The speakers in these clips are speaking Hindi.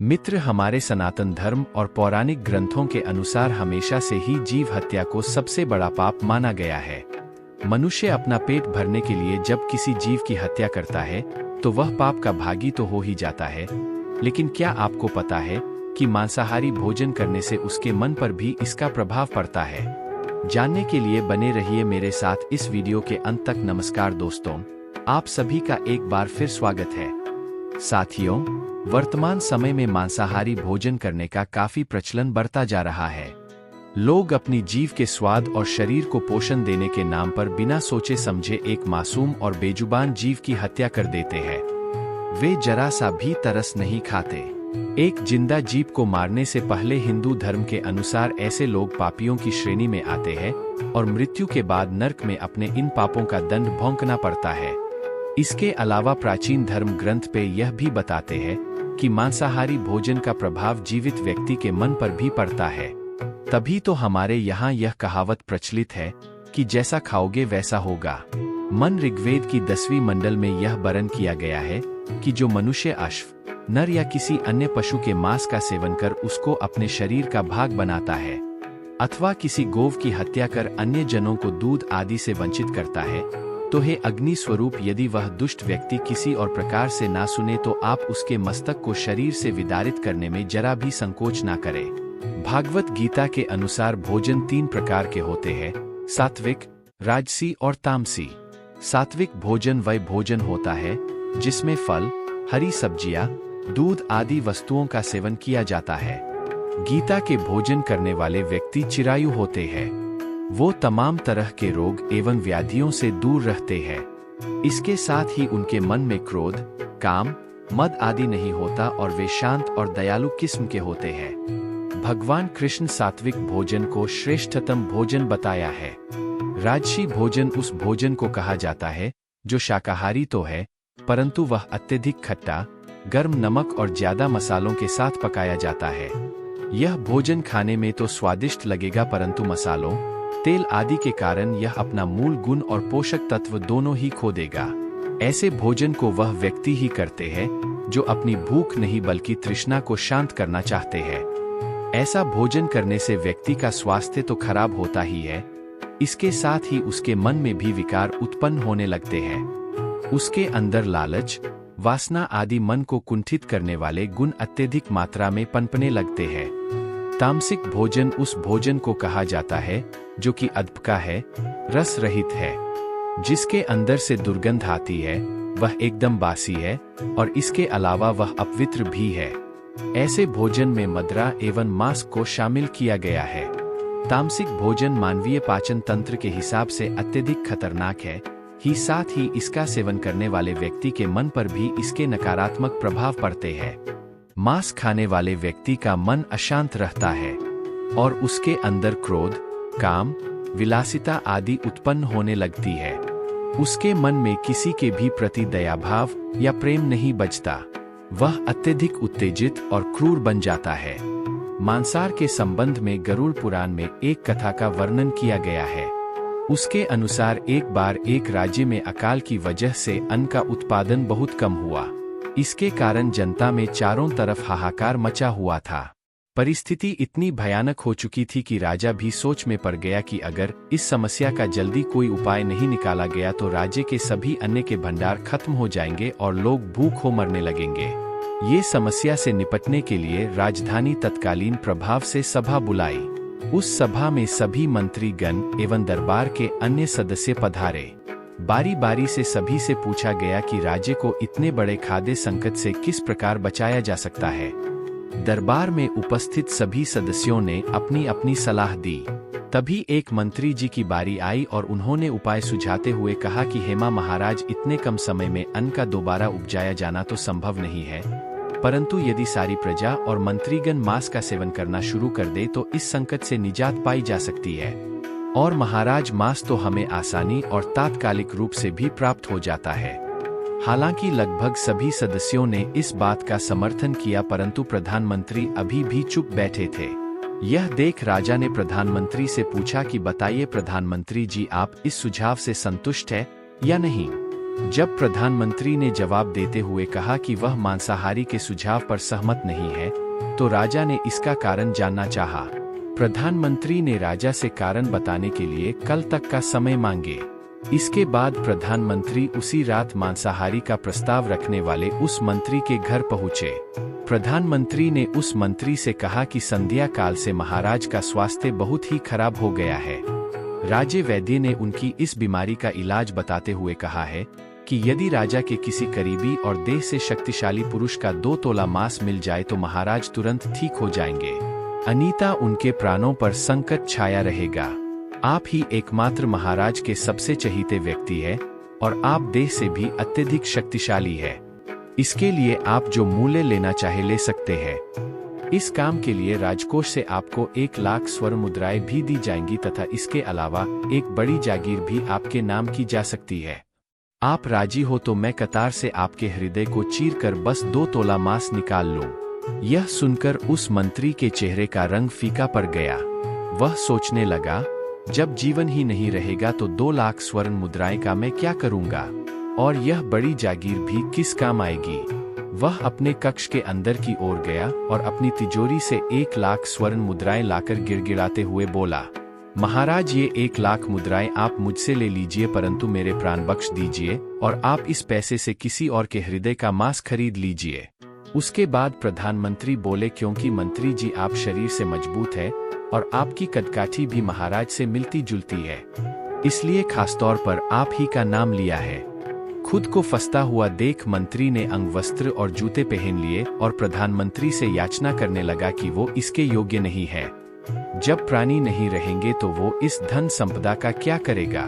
मित्र, हमारे सनातन धर्म और पौराणिक ग्रंथों के अनुसार हमेशा से ही जीव हत्या को सबसे बड़ा पाप माना गया है। मनुष्य अपना पेट भरने के लिए जब किसी जीव की हत्या करता है तो वह पाप का भागी तो हो ही जाता है, लेकिन क्या आपको पता है कि मांसाहारी भोजन करने से उसके मन पर भी इसका प्रभाव पड़ता है? जानने के लिए बने रहिए मेरे साथ इस वीडियो के अंत तक। नमस्कार दोस्तों, आप सभी का एक बार फिर स्वागत है। साथियों, वर्तमान समय में मांसाहारी भोजन करने का काफी प्रचलन बढ़ता जा रहा है। लोग अपनी जीव के स्वाद और शरीर को पोषण देने के नाम पर बिना सोचे समझे एक मासूम और बेजुबान जीव की हत्या कर देते हैं। वे जरा सा भी तरस नहीं खाते। एक जिंदा जीव को मारने से पहले हिंदू धर्म के अनुसार ऐसे लोग पापियों की श्रेणी में आते हैं और मृत्यु के बाद नर्क में अपने इन पापों का दंड भोंकना पड़ता है। इसके अलावा प्राचीन धर्म ग्रंथ पे यह भी बताते हैं कि मांसाहारी भोजन का प्रभाव जीवित व्यक्ति के मन पर भी पड़ता है। तभी तो हमारे यहाँ यह कहावत प्रचलित है कि जैसा खाओगे वैसा होगा। मन ऋग्वेद की 10वीं मंडल में यह वर्णन किया गया है कि जो मनुष्य अश्व, नर या किसी अन्य पशु के मांस का सेवन कर उसको अपने शरीर का भाग बनाता है, अथवा किसी गोव की हत्या कर अन्य जनों को दूध आदि से वंचित करता है, तो हे अग्नि स्वरूप, यदि वह दुष्ट व्यक्ति किसी और प्रकार से ना सुने तो आप उसके मस्तक को शरीर से विदारित करने में जरा भी संकोच ना करें। भागवत गीता के अनुसार भोजन 3 प्रकार के होते हैं: सात्विक, राजसी और तामसी। सात्विक भोजन वह भोजन होता है जिसमें फल, हरी सब्जियां, दूध आदि वस्तुओं का सेवन किया जाता है। गीता के भोजन करने वाले व्यक्ति चिरायु होते हैं। वो तमाम तरह के रोग एवं व्याधियों से दूर रहते हैं। इसके साथ ही उनके मन में क्रोध, काम, मद आदि नहीं होता और वे शांत और दयालु किस्म के होते हैं। भगवान कृष्ण सात्विक भोजन को श्रेष्ठतम भोजन बताया है। राजसी भोजन उस भोजन को कहा जाता है जो शाकाहारी तो है, परंतु वह अत्यधिक खट्टा, गर्म नमक और ज्यादा मसालों के साथ पकाया जाता है। यह भोजन खाने में तो स्वादिष्ट लगेगा, परंतु मसालों, तेल आदि के कारण यह अपना मूल गुण और पोषक तत्व दोनों ही खो देगा। ऐसे भोजन को वह व्यक्ति ही करते हैं जो अपनी भूख नहीं बल्कि तृष्णा को शांत करना चाहते हैं। ऐसा भोजन करने से व्यक्ति का स्वास्थ्य तो खराब होता ही है, इसके साथ ही उसके मन में भी विकार उत्पन्न होने लगते हैं। उसके अंदर लालच, वासना आदि मन को कुंठित करने वाले गुण अत्यधिक मात्रा में पनपने लगते हैं। तामसिक भोजन उस भोजन को कहा जाता है जो कि अधपका है, रस रहित है, जिसके अंदर से दुर्गंध आती है, वह एकदम बासी है और इसके अलावा वह अपवित्र भी है। ऐसे भोजन में मदिरा एवं मांस को शामिल किया गया है। तामसिक भोजन मानवीय पाचन तंत्र के हिसाब से अत्यधिक खतरनाक है, ही साथ ही इसका सेवन करने वाले व्यक्ति के मन पर भी इसके नकारात्मक प्रभाव पड़ते हैं। मांस खाने वाले व्यक्ति का मन अशांत रहता है और उसके अंदर क्रोध, काम, विलासिता आदि उत्पन्न होने लगती है। उसके मन में किसी के भी प्रति दया भाव या प्रेम नहीं बचता। वह अत्यधिक उत्तेजित और क्रूर बन जाता है। मांसाहार के संबंध में गरुड़ पुराण में एक कथा का वर्णन किया गया है। उसके अनुसार एक बार एक राज्य में अकाल की वजह से अन्न का उत्पादन बहुत कम हुआ। इसके कारण जनता में चारों तरफ हाहाकार मचा हुआ था। परिस्थिति इतनी भयानक हो चुकी थी कि राजा भी सोच में पड़ गया कि अगर इस समस्या का जल्दी कोई उपाय नहीं निकाला गया तो राज्य के सभी अन्न के भंडार खत्म हो जाएंगे और लोग भूखों मरने लगेंगे। ये समस्या से निपटने के लिए राजधानी तत्कालीन प्रभाव से सभा बुलाई। उस सभा में सभी मंत्रीगण एवं दरबार के अन्य सदस्य पधारे। बारी बारी से सभी से पूछा गया कि राज्य को इतने बड़े खाद्य संकट से किस प्रकार बचाया जा सकता है। दरबार में उपस्थित सभी सदस्यों ने अपनी अपनी सलाह दी। तभी एक मंत्री जी की बारी आई और उन्होंने उपाय सुझाते हुए कहा कि हेमा महाराज, इतने कम समय में अन्न का दोबारा उपजाया जाना तो संभव नहीं है, परंतु यदि सारी प्रजा और मंत्रीगण मांस का सेवन करना शुरू कर दे तो इस संकट से निजात पाई जा सकती है। और महाराज, मांस तो हमें आसानी और तात्कालिक रूप से भी प्राप्त हो जाता है। हालांकि लगभग सभी सदस्यों ने इस बात का समर्थन किया, परंतु प्रधानमंत्री अभी भी चुप बैठे थे। यह देख राजा ने प्रधानमंत्री से पूछा कि बताइए प्रधानमंत्री जी, आप इस सुझाव से संतुष्ट है या नहीं? जब प्रधानमंत्री ने जवाब देते हुए कहा कि वह मांसाहारी के सुझाव पर सहमत नहीं है, तो राजा ने इसका कारण जानना चाहा। प्रधानमंत्री ने राजा से कारण बताने के लिए कल तक का समय मांगे। इसके बाद प्रधानमंत्री उसी रात मांसाहारी का प्रस्ताव रखने वाले उस मंत्री के घर पहुंचे। प्रधानमंत्री ने उस मंत्री से कहा कि संध्या काल से महाराज का स्वास्थ्य बहुत ही खराब हो गया है। राजे वैद्य ने उनकी इस बीमारी का इलाज बताते हुए कहा है कि यदि राजा के किसी करीबी और देह से शक्तिशाली पुरुष का 2 तोला मांस मिल जाए तो महाराज तुरंत ठीक हो जाएंगे, अन्यथा उनके प्राणों पर संकट छाया रहेगा। आप ही एकमात्र महाराज के सबसे चहीते व्यक्ति है और आप देह से भी अत्यधिक शक्तिशाली है। इसके लिए आप जो मूल्य लेना चाहे ले सकते हैं। इस काम के लिए राजकोष से आपको 1 लाख स्वर्ण मुद्राएं भी दी जाएंगी तथा इसके अलावा एक बड़ी जागीर भी आपके नाम की जा सकती है। आप राजी हो तो मैं कतार से आपके हृदय को चीरकर बस 2 तोला मांस निकाल लूं। यह सुनकर उस मंत्री के चेहरे का रंग फीका पड़ गया। वह सोचने लगा, जब जीवन ही नहीं रहेगा तो 2 लाख स्वर्ण मुद्राएं का मैं क्या करूंगा, और यह बड़ी जागीर भी किस काम आएगी। वह अपने कक्ष के अंदर की ओर गया और अपनी तिजोरी से 1 लाख स्वर्ण मुद्राएं लाकर गिड़गिड़ाते हुए बोला, महाराज ये 1 लाख मुद्राएं आप मुझसे ले लीजिए, परंतु मेरे प्राण बख्श दीजिए और आप इस पैसे से किसी और के हृदय का मांस खरीद लीजिए। उसके बाद प्रधानमंत्री बोले, क्योंकि मंत्री जी आप शरीर से मजबूत है और आपकी कदकाठी भी महाराज से मिलती जुलती है, इसलिए खासतौर पर आप ही का नाम लिया है। खुद को फंसता हुआ देख मंत्री ने अंगवस्त्र और जूते पहन लिए और प्रधानमंत्री से याचना करने लगा कि वो इसके योग्य नहीं है। जब प्राणी नहीं रहेंगे तो वो इस धन संपदा का क्या करेगा।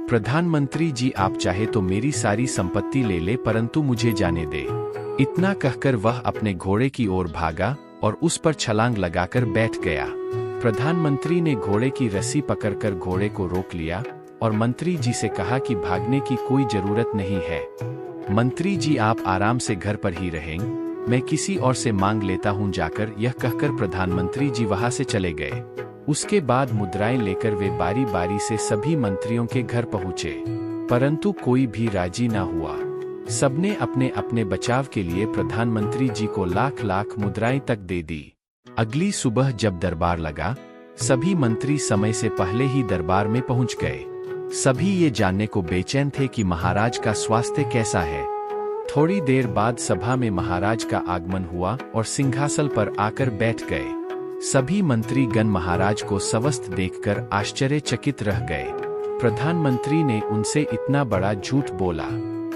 प्रधानमंत्री जी आप चाहे तो मेरी सारी संपत्ति ले ले, परंतु मुझे जाने दे। इतना कहकर वह अपने घोड़े की ओर भागा और उस पर छलांग लगाकर बैठ गया। प्रधानमंत्री ने घोड़े की रस्सी पकड़कर घोड़े को रोक लिया और मंत्री जी से कहा कि भागने की कोई जरूरत नहीं है। मंत्री जी आप आराम से घर पर ही रहेंगे, मैं किसी और से मांग लेता हूं जाकर। यह कहकर प्रधानमंत्री जी वहां से चले गए। उसके बाद मुद्राएं लेकर वे बारी बारी से सभी मंत्रियों के घर पहुंचे, परंतु कोई भी राजी न हुआ। सबने अपने अपने बचाव के लिए प्रधानमंत्री जी को लाख लाख मुद्राएं तक दे दी। अगली सुबह जब दरबार लगा, सभी मंत्री समय से पहले ही दरबार में पहुंच गए। सभी ये जानने को बेचैन थे कि महाराज का स्वास्थ्य कैसा है। थोड़ी देर बाद सभा में महाराज का आगमन हुआ और सिंहासन पर आकर बैठ गए। सभी मंत्री गण महाराज को स्वस्थ देखकर आश्चर्यचकित रह गए। प्रधानमंत्री ने उनसे इतना बड़ा झूठ बोला।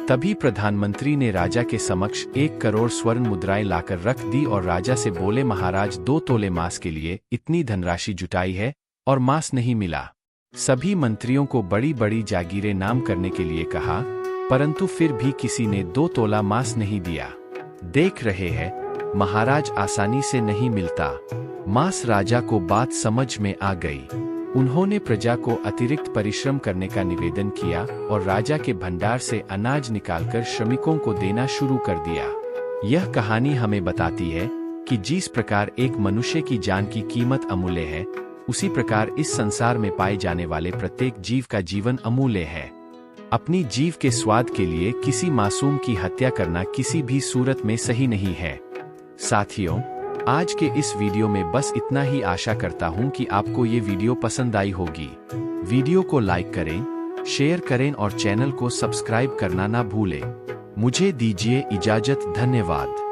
तभी प्रधानमंत्री ने राजा के समक्ष 1 करोड़ स्वर्ण मुद्राएं लाकर रख दी और राजा से बोले, महाराज 2 तोले मांस के लिए इतनी धनराशि जुटाई है और मांस नहीं मिला। सभी मंत्रियों को बड़ी बड़ी जागीरें नाम करने के लिए कहा, परंतु फिर भी किसी ने 2 तोला मांस नहीं दिया। देख रहे हैं, महाराज आसानी से नहीं मिलता मांस। राजा को बात समझ में आ गई। उन्होंने प्रजा को अतिरिक्त परिश्रम करने का निवेदन किया और राजा के भंडार से अनाज निकालकर श्रमिकों को देना शुरू कर दिया। यह कहानी हमें बताती है कि जिस प्रकार एक मनुष्य की जान की कीमत अमूल्य है, उसी प्रकार इस संसार में पाए जाने वाले प्रत्येक जीव का जीवन अमूल्य है। अपनी जीव के स्वाद के लिए किसी मासूम की हत्या करना किसी भी सूरत में सही नहीं है। साथियों, आज के इस वीडियो में बस इतना ही। आशा करता हूं कि आपको ये वीडियो पसंद आई होगी। वीडियो को लाइक करें, शेयर करें और चैनल को सब्सक्राइब करना ना भूलें। मुझे दीजिए इजाजत। धन्यवाद।